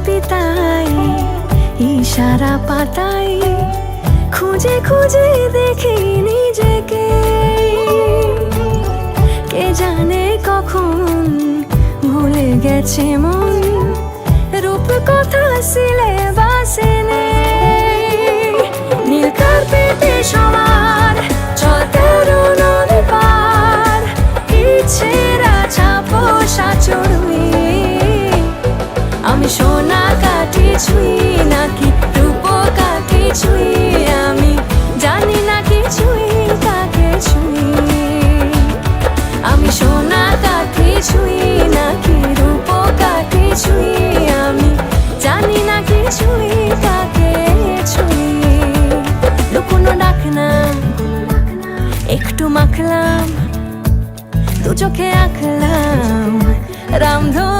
কবিতায় ইশারা পাতাই খুঁজে খুঁজে দেখি নিজেকে। কে জানে কখন ভুলে গেছে মন, রূপ কথা সিলেবাসে নেই। নীল কার্পেটে সবার চল 13 নদী পার, ইচ্ছেরা ছাপোষা চড়ুই। আমি সোনা কাঠি ছুঁই নাকি রূপ কাঠি ছুঁই, আমি জানি না কিছুই কাকে ছুঁই। আমি সোনা কাঠি ছুঁই নাকি রূপ কাঠি ছুঁই, আমি জানি না কিছুই কাকে ছুঁই। লুকোনো ডাক না একটু মাখলাম, দু চোখে আঁকলাম রামধনু।